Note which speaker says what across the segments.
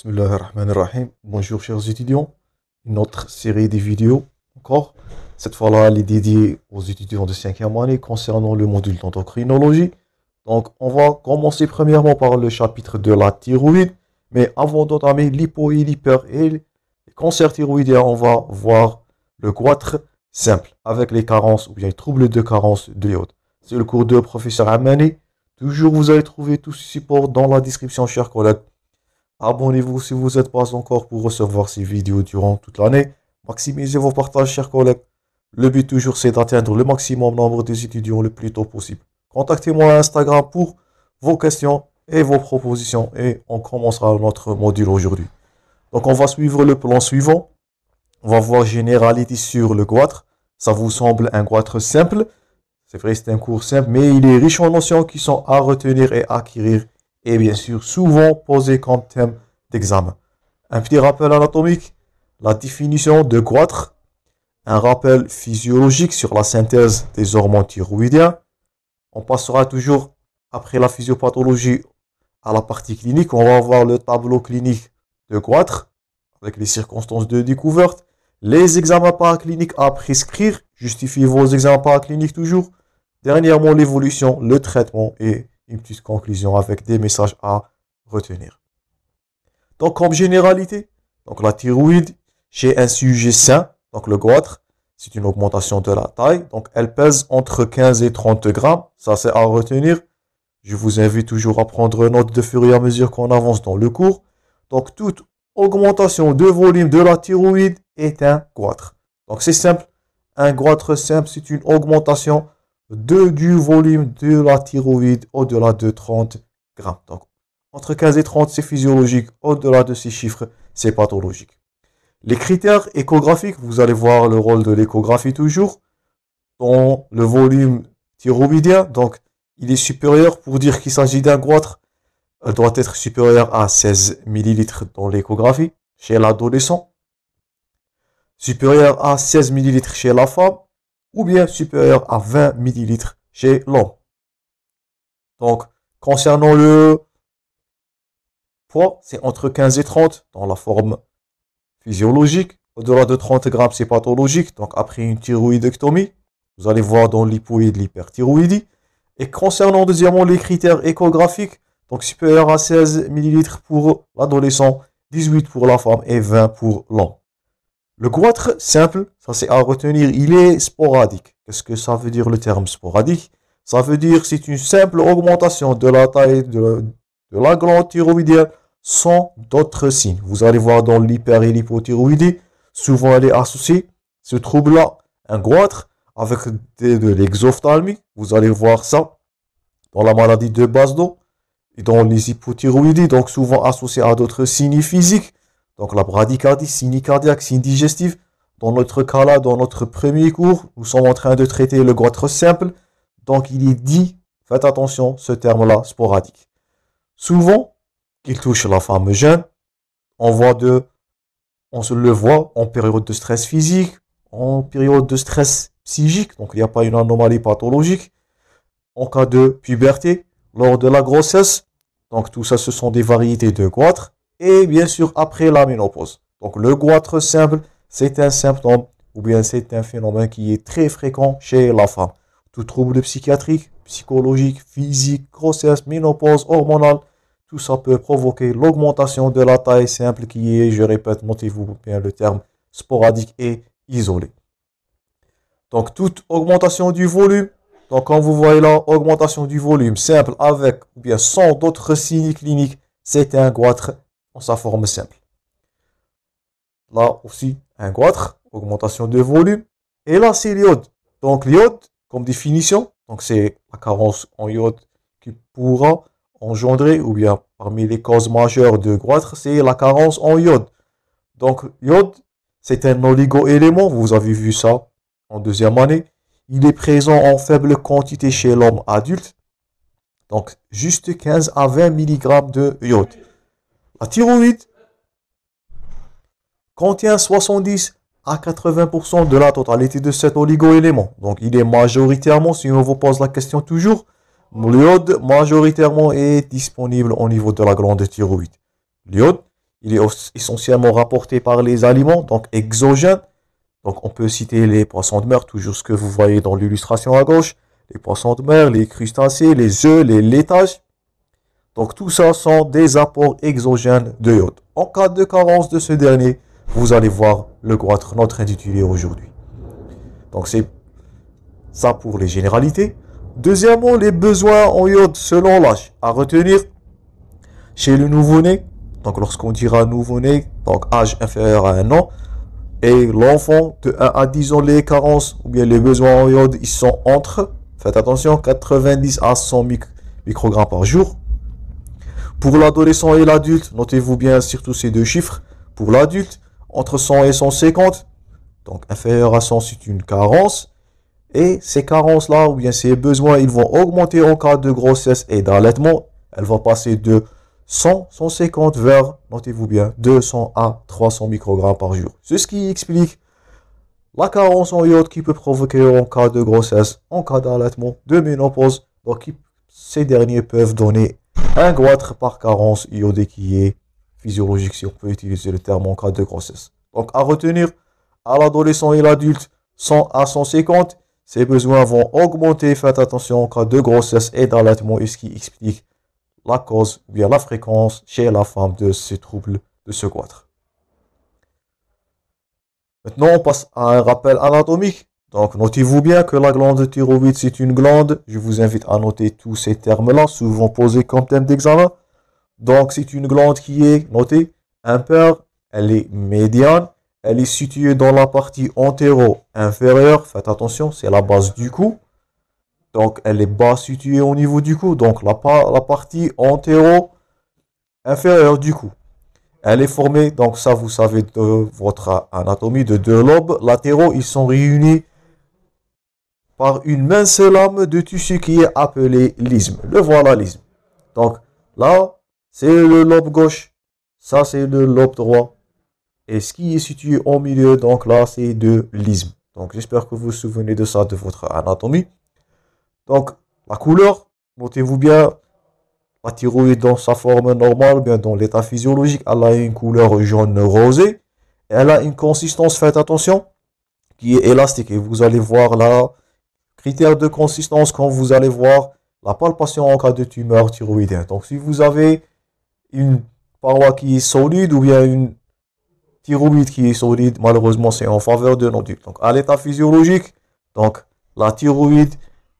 Speaker 1: Bismillahirrahmanirrahim. Bonjour chers étudiants, une autre série de vidéos encore. Cette fois-là, elle est dédiée aux étudiants de 5e année concernant le module d'endocrinologie. Donc, on va commencer premièrement par le chapitre de la thyroïde. Mais avant d'entamer l'hypo et l'hyper et les cancers thyroïdiens, on va voir le goitre simple avec les carences ou bien les troubles de carence de l'iode. C'est le cours de professeur Amani. Toujours, vous allez trouver tout ce support dans la description, chers collègues. Abonnez-vous si vous n'êtes pas encore pour recevoir ces vidéos durant toute l'année. Maximisez vos partages, chers collègues. Le but toujours, c'est d'atteindre le maximum nombre d'étudiants le plus tôt possible. Contactez-moi à Instagram pour vos questions et vos propositions et on commencera notre module aujourd'hui. Donc, on va suivre le plan suivant. On va voir généralité sur le goitre. Ça vous semble un goitre simple. C'est vrai, c'est un cours simple, mais il est riche en notions qui sont à retenir et acquérir. Et bien sûr, souvent posé comme thème d'examen. Un petit rappel anatomique, la définition de goitre, un rappel physiologique sur la synthèse des hormones thyroïdiennes. On passera toujours, après la physiopathologie, à la partie clinique. On va voir le tableau clinique de goitre, avec les circonstances de découverte, les examens paracliniques à prescrire, justifiez vos examens paracliniques toujours. Dernièrement, l'évolution, le traitement et une petite conclusion avec des messages à retenir. Donc, comme généralité, donc la thyroïde chez un sujet sain, donc le goitre, c'est une augmentation de la taille. Donc, elle pèse entre 15 et 30 grammes. Ça, c'est à retenir. Je vous invite toujours à prendre note de fur et à mesure qu'on avance dans le cours. Donc, toute augmentation de volume de la thyroïde est un goitre. Donc, c'est simple. Un goitre simple, c'est une augmentation du volume de la thyroïde au-delà de 30 grammes. Donc, entre 15 et 30, c'est physiologique. Au-delà de ces chiffres, c'est pathologique. Les critères échographiques, vous allez voir le rôle de l'échographie toujours. Dans le volume thyroïdien, donc, il est supérieur, pour dire qu'il s'agit d'un goitre, elle doit être supérieure à 16 ml dans l'échographie chez l'adolescent, supérieure à 16 ml chez la femme, ou bien supérieur à 20 ml chez l'homme. Donc, concernant le poids, c'est entre 15 et 30 dans la forme physiologique. Au-delà de 30 grammes, c'est pathologique. Donc, après une thyroïdectomie, vous allez voir dans l'hypo et de l'hyperthyroïdie. Et concernant deuxièmement les critères échographiques, donc supérieur à 16 ml pour l'adolescent, 18 pour la femme et 20 pour l'homme. Le goitre simple, ça c'est à retenir, il est sporadique. Qu'est-ce que ça veut dire le terme sporadique? Ça veut dire c'est une simple augmentation de la taille de la glande thyroïdienne sans d'autres signes. Vous allez voir dans l'hyper et l'hypothyroïdie, souvent elle est associée, ce trouble-là, un goitre avec de l'exophthalmie. Vous allez voir ça dans la maladie de Basedow et dans les hypothyroïdies, donc souvent associé à d'autres signes physiques. Donc la bradycardie, signe cardiaque, signe digestif. Dans notre cas là, dans notre premier cours, nous sommes en train de traiter le goitre simple. Donc il est dit, faites attention, ce terme-là, sporadique. Souvent, il touche la femme jeune. On se le voit en période de stress physique, en période de stress psychique. Donc il n'y a pas une anomalie pathologique. En cas de puberté, lors de la grossesse. Donc tout ça, ce sont des variétés de goitre. Et bien sûr, après la ménopause. Donc, le goitre simple, c'est un symptôme ou bien c'est un phénomène qui est très fréquent chez la femme. Tout trouble psychiatrique, psychologique, physique, grossesse, ménopause, hormonale, tout ça peut provoquer l'augmentation de la taille simple qui est, je répète, notez-vous bien le terme, sporadique et isolé. Donc, toute augmentation du volume, donc comme vous voyez là, augmentation du volume simple avec ou bien sans d'autres signes cliniques, c'est un goitre en sa forme simple. Là aussi, un goitre, augmentation de volume. Et là, c'est l'iode. Donc, l'iode, comme définition, donc c'est la carence en iode qui pourra engendrer, ou bien parmi les causes majeures de goitre, c'est la carence en iode. Donc, l'iode, c'est un oligo-élément, vous avez vu ça en deuxième année. Il est présent en faible quantité chez l'homme adulte. Donc, juste 15 à 20 mg de iode. La thyroïde contient 70 à 80% de la totalité de cet oligo-élément. Donc, il est majoritairement, si on vous pose la question toujours, l'iode majoritairement est disponible au niveau de la glande thyroïde. L'iode, il est essentiellement rapporté par les aliments, donc exogènes. Donc on peut citer les poissons de mer, toujours ce que vous voyez dans l'illustration à gauche, les poissons de mer, les crustacés, les œufs, les laitages. Donc tout ça sont des apports exogènes de iode. En cas de carence de ce dernier, vous allez voir le goitre, notre intitulé aujourd'hui. Donc c'est ça pour les généralités. Deuxièmement, les besoins en iode selon l'âge. À retenir, chez le nouveau-né, donc lorsqu'on dira nouveau-né, donc âge inférieur à 1 an, et l'enfant de 1 à 10 ans, les carences ou bien les besoins en iode, ils sont entre, faites attention, 90 à 100 microgrammes par jour. Pour l'adolescent et l'adulte, notez-vous bien surtout ces deux chiffres. Pour l'adulte, entre 100 et 150, donc inférieur à 100, c'est une carence. Et ces carences-là, ou bien ces besoins, ils vont augmenter en cas de grossesse et d'allaitement. Elles vont passer de 100, 150 vers, notez-vous bien, 200 à 300 microgrammes par jour. C'est ce qui explique la carence en iode qui peut provoquer en cas de grossesse, en cas d'allaitement, de ménopause. Donc, ces derniers peuvent donner un goitre par carence iodée qui est physiologique, si on peut utiliser le terme en cas de grossesse. Donc, à retenir, à l'adolescent et l'adulte, 100 à 150, ces besoins vont augmenter. Faites attention en cas de grossesse et d'allaitement, et ce qui explique la cause ou bien la fréquence chez la femme de ces troubles de ce goitre. Maintenant, on passe à un rappel anatomique. Donc, notez-vous bien que la glande thyroïde, c'est une glande. Je vous invite à noter tous ces termes-là, souvent posés comme thème d'examen. Donc, c'est une glande qui est, notée, impaire, elle est médiane, elle est située dans la partie antéro-inférieure. Faites attention, c'est la base du cou. Donc, elle est bas située au niveau du cou. Donc, la partie antéro-inférieure du cou. Elle est formée, donc ça, vous savez de votre anatomie, de deux lobes latéraux. Ils sont réunis par une mince lame de tissu qui est appelée l'isthme. Le voilà, l'isthme. Donc, là, c'est le lobe gauche. Ça, c'est le lobe droit. Et ce qui est situé au milieu, donc là, c'est de l'isthme. Donc, j'espère que vous vous souvenez de ça, de votre anatomie. Donc, la couleur, notez-vous bien, la thyroïde dans sa forme normale, bien dans l'état physiologique, elle a une couleur jaune rosé. Elle a une consistance, faites attention, qui est élastique. Et vous allez voir là, critère de consistance quand vous allez voir la palpation en cas de tumeur thyroïdienne. Donc, si vous avez une paroi qui est solide ou bien une thyroïde qui est solide, malheureusement, c'est en faveur de nodules. Donc, à l'état physiologique, donc, la thyroïde,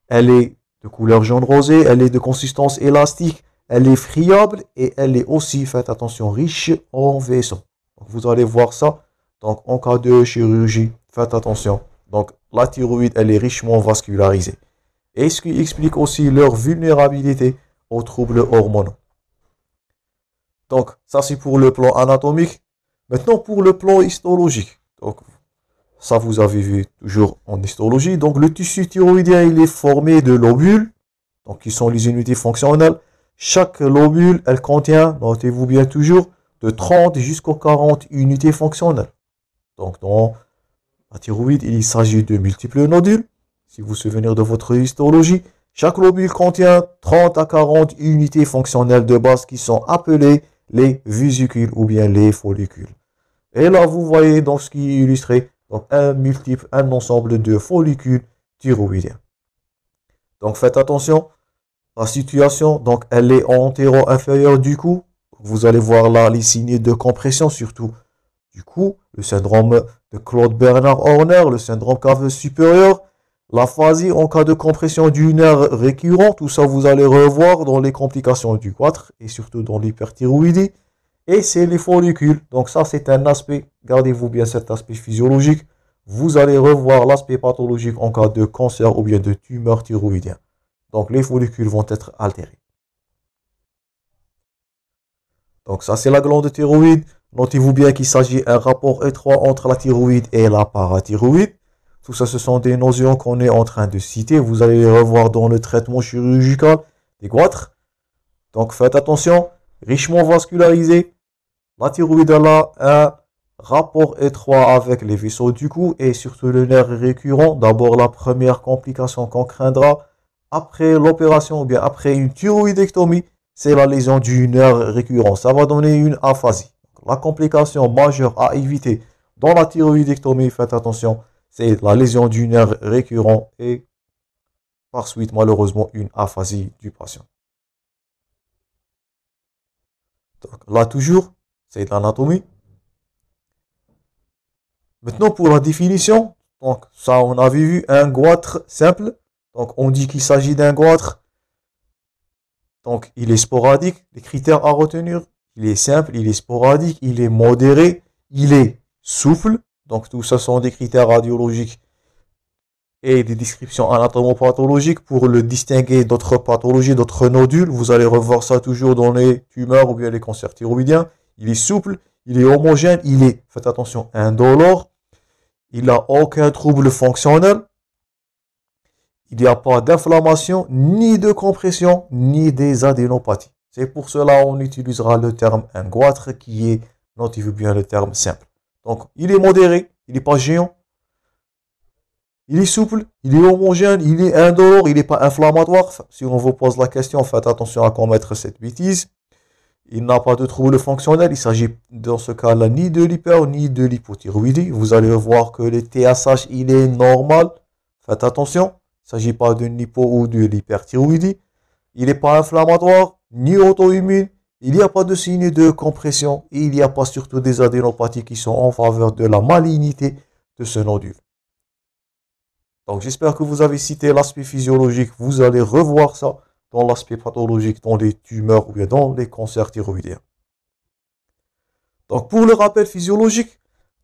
Speaker 1: elle est de couleur jaune rosé, elle est de consistance élastique, elle est friable et elle est aussi, faites attention, riche en vaisseaux. Donc, vous allez voir ça. Donc, en cas de chirurgie, faites attention. Donc, la thyroïde, elle est richement vascularisée. Et ce qui explique aussi leur vulnérabilité aux troubles hormonaux. Donc, ça c'est pour le plan anatomique. Maintenant, pour le plan histologique. Donc, ça vous avez vu toujours en histologie. Donc, le tissu thyroïdien, il est formé de lobules. Donc, qui sont les unités fonctionnelles. Chaque lobule, elle contient, notez-vous bien toujours, de 30 jusqu'aux 40 unités fonctionnelles. Donc, dans la thyroïde, il s'agit de multiples nodules. Si vous vous souvenez de votre histologie, chaque lobule contient 30 à 40 unités fonctionnelles de base qui sont appelées les vésicules ou bien les follicules. Et là, vous voyez dans ce qui est illustré, donc un ensemble de follicules thyroïdiens. Donc, faites attention, la situation, donc elle est antéro-inférieure du cou. Vous allez voir là les signes de compression, surtout du cou, le syndrome de Claude Bernard Horner, le syndrome caveux supérieur, l'aphasie en cas de compression du nerf récurrent. Tout ça, vous allez revoir dans les complications du goitre et surtout dans l'hyperthyroïdie. Et c'est les follicules. Donc ça, c'est un aspect, gardez-vous bien cet aspect physiologique. Vous allez revoir l'aspect pathologique en cas de cancer ou bien de tumeur thyroïdienne. Donc les follicules vont être altérés. Donc ça, c'est la glande thyroïde. Notez-vous bien qu'il s'agit d'un rapport étroit entre la thyroïde et la parathyroïde. Tout ça, ce sont des notions qu'on est en train de citer. Vous allez les revoir dans le traitement chirurgical des goitres. Donc faites attention, richement vascularisé. La thyroïde a un rapport étroit avec les vaisseaux du cou et surtout le nerf récurrent. D'abord, la première complication qu'on craindra après l'opération ou bien après une thyroïdectomie, c'est la lésion du nerf récurrent. Ça va donner une aphasie. la complication majeure à éviter dans la thyroïdectomie, faites attention, c'est la lésion du nerf récurrent et par suite, malheureusement, une aphasie du patient. Donc là, toujours, c'est l'anatomie. Maintenant, pour la définition, donc ça, on avait vu un goitre simple. Donc, on dit qu'il s'agit d'un goitre. Donc, il est sporadique. Les critères à retenir, il est simple, il est sporadique, il est modéré, il est souple. Donc, tout ça sont des critères radiologiques et des descriptions anatomopathologiques pour le distinguer d'autres pathologies, d'autres nodules. Vous allez revoir ça toujours dans les tumeurs ou bien les cancers thyroïdiens. Il est souple, il est homogène, il est, faites attention, indolore. Il n'a aucun trouble fonctionnel. Il n'y a pas d'inflammation, ni de compression, ni des adénopathies. C'est pour cela qu'on utilisera le terme un goitre qui est, notez-vous bien le terme simple. Donc, il est modéré, il n'est pas géant. Il est souple, il est homogène, il est indolore, il n'est pas inflammatoire. Si on vous pose la question, faites attention à commettre cette bêtise. Il n'a pas de trouble fonctionnel. Il s'agit dans ce cas-là ni de l'hyper ni de l'hypothyroïdie. Vous allez voir que le TSH, il est normal. Faites attention. Il ne s'agit pas d'une hypo ou de l'hyperthyroïdie. Il n'est pas inflammatoire ni auto-immune. Il n'y a pas de signe de compression. Et il n'y a pas surtout des adénopathies qui sont en faveur de la malignité de ce nodule. Donc j'espère que vous avez cité l'aspect physiologique. Vous allez revoir ça dans l'aspect pathologique, dans les tumeurs ou bien dans les cancers thyroïdiens. Donc pour le rappel physiologique,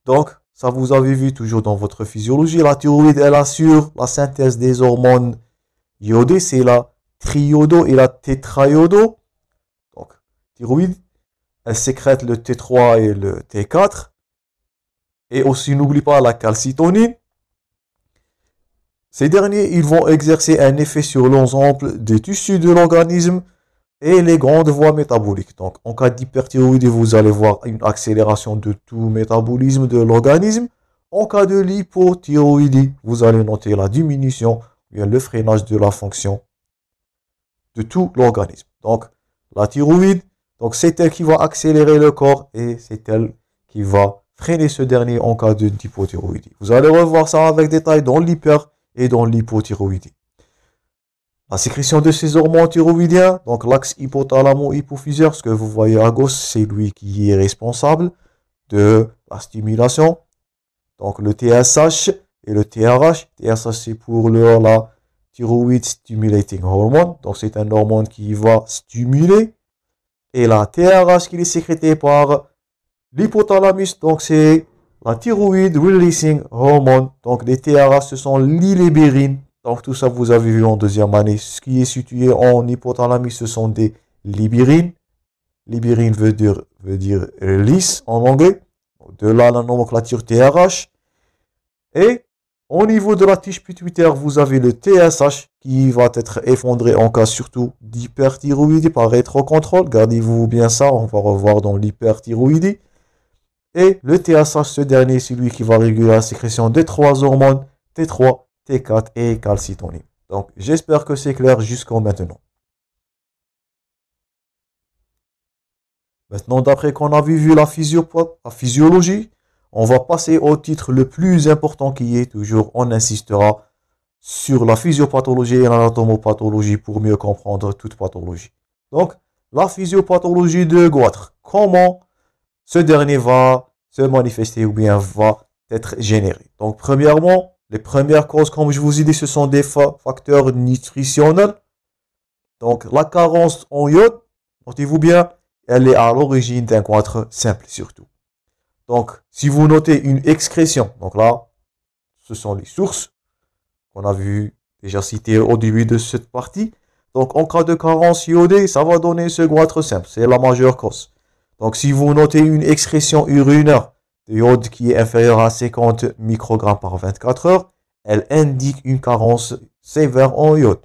Speaker 1: donc ça vous avez vu toujours dans votre physiologie, la thyroïde elle assure la synthèse des hormones iodées, c'est la triodo et la tétraiodo. Donc thyroïde, elle sécrète le T3 et le T4. Et aussi n'oublie pas la calcitonine. Ces derniers, ils vont exercer un effet sur l'ensemble des tissus de l'organisme et les grandes voies métaboliques. Donc, en cas d'hyperthyroïdie, vous allez voir une accélération de tout métabolisme de l'organisme. En cas de l'hypothyroïdie, vous allez noter la diminution, bien le freinage de la fonction de tout l'organisme. Donc, la thyroïde, donc c'est elle qui va accélérer le corps et c'est elle qui va freiner ce dernier en cas d'hypothyroïdie. Vous allez revoir ça avec détail dans l'hyper et dans l'hypothyroïdie. La sécrétion de ces hormones thyroïdiens, donc l'axe hypothalamo-hypophysaire, ce que vous voyez à gauche, c'est lui qui est responsable de la stimulation. Donc le TSH et le TRH. TSH c'est pour la thyroid stimulating hormone. Donc c'est un hormone qui va stimuler. Et la TRH qui est sécrétée par l'hypothalamus, donc c'est la thyroid releasing hormone. Donc les TRH ce sont l'ilébérine. Donc tout ça vous avez vu en deuxième année. Ce qui est situé en hypothalamus ce sont des libérines. Libérine veut dire release en anglais. De là la nomenclature TRH. Et au niveau de la tige pituitaire, vous avez le TSH qui va être effondré en cas surtout d'hyperthyroïdie par rétrocontrôle. Gardez-vous bien ça, on va revoir dans l'hyperthyroïdie. Et le TSH, ce dernier, c'est lui qui va réguler la sécrétion des trois hormones T3, T4 et calcitonine. Donc j'espère que c'est clair jusqu'à maintenant. Maintenant, d'après qu'on a vu la physiologie, on va passer au titre le plus important qui est toujours, on insistera sur la physiopathologie et l'anatomopathologie pour mieux comprendre toute pathologie. Donc, la physiopathologie de goitre. Comment ce dernier va se manifester ou bien va être généré. Donc, premièrement, les premières causes, comme je vous ai dit, ce sont des facteurs nutritionnels. Donc, la carence en iode, notez-vous bien, elle est à l'origine d'un goitre simple surtout. Donc, si vous notez une excrétion, donc là, ce sont les sources qu'on a déjà citées au début de cette partie. Donc, en cas de carence iodée, ça va donner ce goitre simple. C'est la majeure cause. Donc, si vous notez une excrétion urinaire d'iode qui est inférieure à 50 microgrammes par 24 heures, elle indique une carence sévère en iode.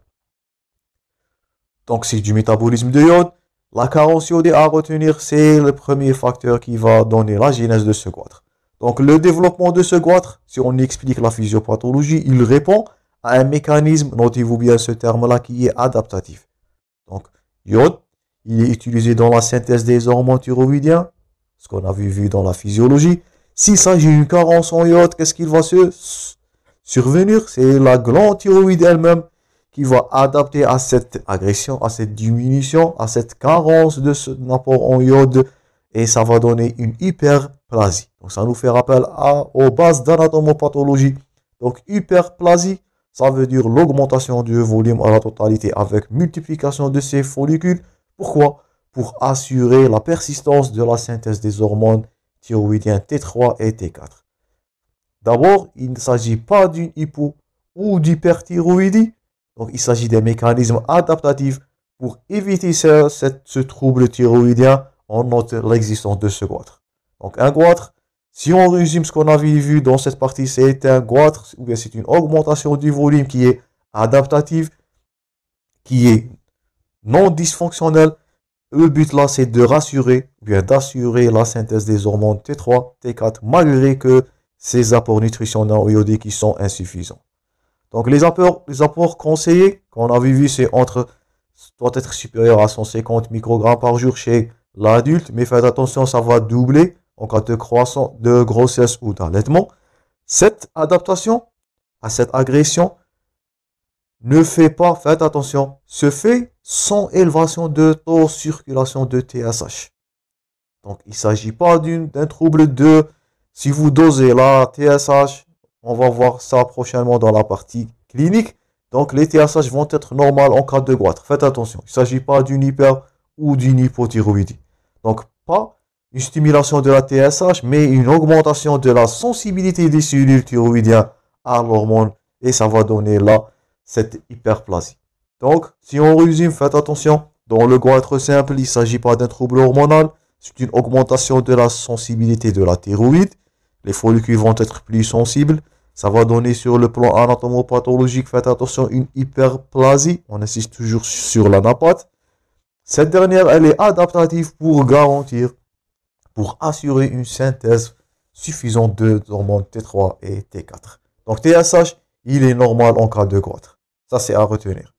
Speaker 1: Donc, c'est du métabolisme de iode. La carence iodée à retenir, c'est le premier facteur qui va donner la genèse de ce goitre. Donc, le développement de ce goitre, si on explique la physiopathologie, il répond à un mécanisme, notez-vous bien ce terme-là, qui est adaptatif. Donc, iode, il est utilisé dans la synthèse des hormones thyroïdiens. ce qu'on avait vu dans la physiologie. S'il s'agit d'une carence en iode, qu'est-ce qu'il va survenir? C'est la glande thyroïde elle-même qui va adapter à cette agression, à cette diminution, à cette carence de ce apport en iode, et ça va donner une hyperplasie. Donc ça nous fait rappel aux bases d'anatomopathologie. Donc hyperplasie, ça veut dire l'augmentation du volume à la totalité avec multiplication de ces follicules. Pourquoi? Pour assurer la persistance de la synthèse des hormones thyroïdiennes T3 et T4. D'abord, il ne s'agit pas d'une hypo ou d'hyperthyroïdie. Donc, il s'agit des mécanismes adaptatifs pour éviter ce trouble thyroïdien. On note l'existence de ce goitre. Donc, un goitre, si on résume ce qu'on avait vu dans cette partie, c'est un goitre, ou bien c'est une augmentation du volume qui est adaptative, qui est non dysfonctionnelle. Le but là, c'est de rassurer, ou bien d'assurer la synthèse des hormones T3, T4, malgré que ces apports nutritionnels iodiques qui sont insuffisants. Donc les apports conseillés, qu'on avait vu, c'est doit être supérieur à 150 microgrammes par jour chez l'adulte, mais faites attention, ça va doubler en cas de croissance, de grossesse ou d'allaitement. Cette adaptation à cette agression faites attention, se fait sans élévation de taux de circulation de TSH. Donc il ne s'agit pas d'un trouble si vous dosez la TSH, on va voir ça prochainement dans la partie clinique. Donc les TSH vont être normales en cas de goitre. Faites attention, il ne s'agit pas d'une hyper ou d'une hypothyroïdie. Donc pas une stimulation de la TSH, mais une augmentation de la sensibilité des cellules thyroïdiennes à l'hormone. Et ça va donner là cette hyperplasie. Donc, si on résume, faites attention. Dans le goitre simple, il ne s'agit pas d'un trouble hormonal. C'est une augmentation de la sensibilité de la thyroïde. Les follicules vont être plus sensibles. Ça va donner sur le plan anatomopathologique, faites attention, une hyperplasie. On insiste toujours sur l'anapathe. Cette dernière, elle est adaptative pour assurer une synthèse suffisante d'hormones T3 et T4. Donc TSH, il est normal en cas de goitre. Ça, c'est à retenir.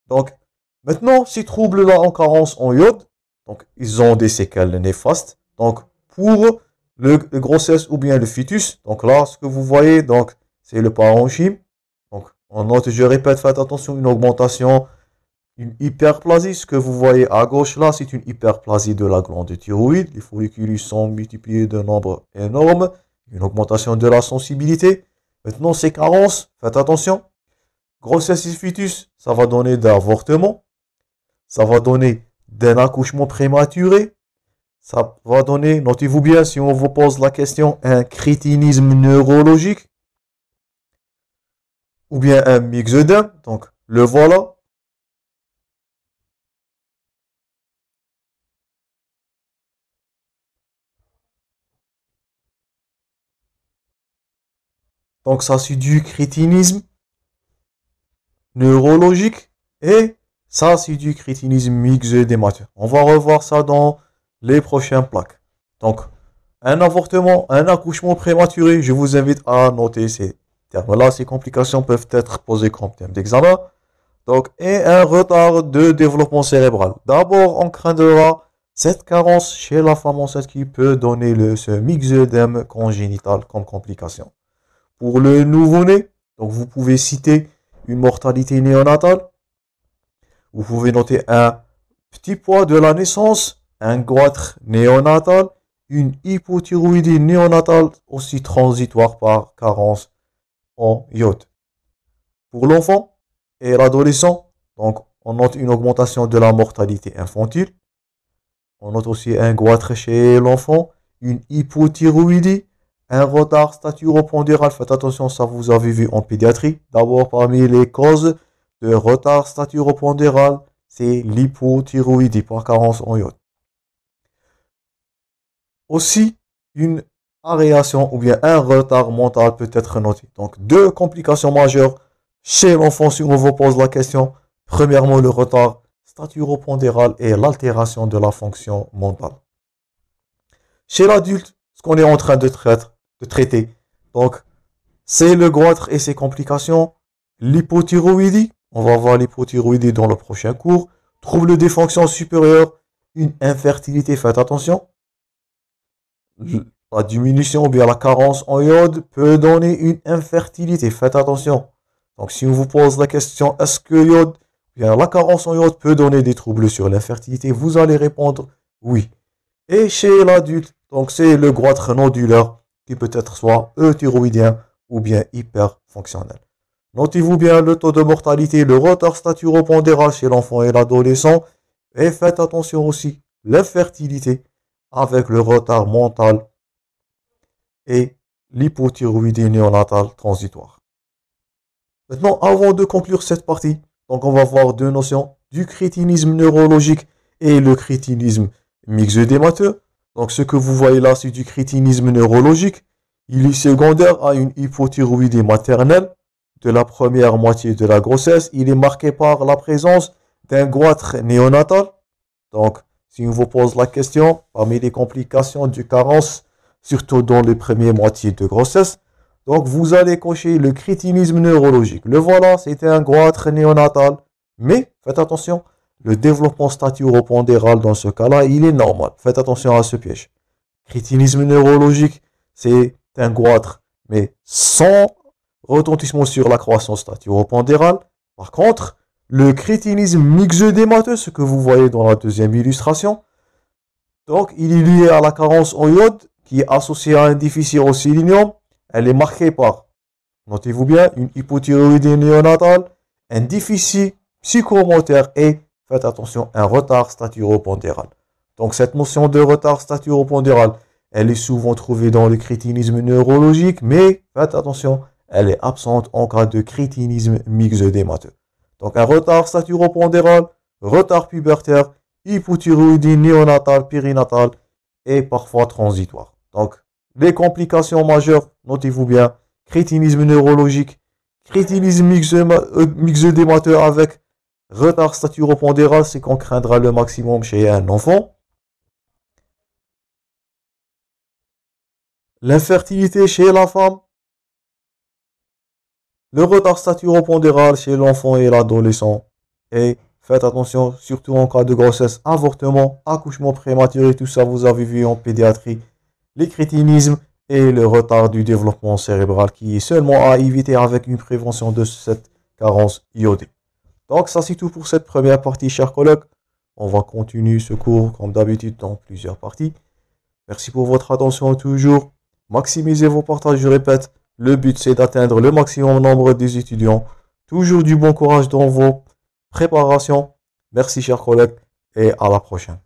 Speaker 1: Donc, maintenant, ces troubles-là en carence en iode, donc, ils ont des séquelles néfastes. Donc, pour le grossesse ou bien le fœtus, donc là, ce que vous voyez, donc, c'est le parenchyme. Donc, on note, je répète, faites attention, une augmentation, une hyperplasie. Ce que vous voyez à gauche là, c'est une hyperplasie de la glande thyroïde. Les follicules sont multipliés de nombre énorme. Une augmentation de la sensibilité. Maintenant, ces carences, faites attention. Grossesse et fœtus, ça va donner d'avortement. Ça va donner d'un accouchement prématuré. Ça va donner, notez-vous bien, si on vous pose la question, un crétinisme neurologique. Ou bien un myxœdème. Donc, le voilà. Donc, ça, c'est du crétinisme neurologique. Et ça, c'est du crétinisme myxœdémateux. On va revoir ça dans les prochaines plaques. Donc, un avortement, un accouchement prématuré, je vous invite à noter ces termes-là. Ces complications peuvent être posées comme thème d'examen. Donc, et un retard de développement cérébral. D'abord, on craindra cette carence chez la femme enceinte qui peut donner ce myxœdème congénital comme complication. Pour le nouveau-né, donc vous pouvez citer une mortalité néonatale. Vous pouvez noter un petit poids de la naissance, un goitre néonatal, une hypothyroïdie néonatale aussi transitoire par carence en iode. Pour l'enfant et l'adolescent, donc on note une augmentation de la mortalité infantile. On note aussi un goitre chez l'enfant, une hypothyroïdie, un retard staturopondéral. Faites attention, ça vous avez vu en pédiatrie. D'abord, parmi les causes de retard staturopondéral, c'est l'hypothyroïdie par carence en iode. Aussi, une aréation ou bien un retard mental peut être noté. Donc, deux complications majeures chez l'enfant si on vous pose la question. Premièrement, le retard staturopondéral et l'altération de la fonction mentale. Chez l'adulte, ce qu'on est en train de traiter, donc, c'est le goitre et ses complications, l'hypothyroïdie. On va voir l'hypothyroïdie dans le prochain cours. Troubles des fonctions supérieures une infertilité. Faites attention. La diminution ou bien la carence en iode peut donner une infertilité. Faites attention. Donc, si on vous pose la question, est-ce que l'iode, bien la carence en iode peut donner des troubles sur l'infertilité, vous allez répondre oui. Et chez l'adulte, donc c'est le goitre nodulaire qui peut être soit euthyroïdien ou bien hyperfonctionnel. Notez-vous bien le taux de mortalité, le retard staturopondéral chez l'enfant et l'adolescent. Et faites attention aussi, l'infertilité avec le retard mental et l'hypothyroïdie néonatale transitoire. Maintenant, avant de conclure cette partie, donc on va voir deux notions du crétinisme neurologique et le crétinisme myxœdémateux. Donc ce que vous voyez là, c'est du crétinisme neurologique. Il est secondaire à une hypothyroïdie maternelle de la première moitié de la grossesse. Il est marqué par la présence d'un goitre néonatal. Donc, si on vous pose la question, parmi les complications du carence, surtout dans les premières moitiés de grossesse, donc vous allez cocher le crétinisme neurologique. Le voilà, c'était un goitre néonatal. Mais, faites attention, le développement staturopondéral dans ce cas-là, il est normal. Faites attention à ce piège. Crétinisme neurologique, c'est un goitre, mais sans retentissement sur la croissance staturopondérale. Par contre, le crétinisme myxœdémateux, ce que vous voyez dans la deuxième illustration, donc il est lié à la carence en iode qui est associée à un déficit en sélénium. Elle est marquée par, notez-vous bien, une hypothyroïdie néonatale, un déficit psychomoteur et, faites attention, un retard staturopondéral. Donc cette notion de retard staturopondéral, elle est souvent trouvée dans le crétinisme neurologique, mais faites attention, elle est absente en cas de crétinisme myxœdémateux. Donc un retard staturopondéral, retard pubertaire, hypothyroïdie néonatale, périnatale et parfois transitoire. Donc les complications majeures, notez-vous bien, crétinisme neurologique, crétinisme myxœdémateux avec retard staturopondéral, c'est qu'on craindra le maximum chez un enfant. L'infertilité chez la femme, le retard staturopondéral chez l'enfant et l'adolescent. Et faites attention, surtout en cas de grossesse, avortement, accouchement prématuré, tout ça vous avez vu en pédiatrie. Les crétinismes et le retard du développement cérébral qui est seulement à éviter avec une prévention de cette carence iodée. Donc ça c'est tout pour cette première partie, chers collègues. On va continuer ce cours comme d'habitude dans plusieurs parties. Merci pour votre attention toujours. Maximisez vos partages, je répète. Le but c'est d'atteindre le maximum nombre des étudiants. Toujours du bon courage dans vos préparations. Merci chers collègues et à la prochaine.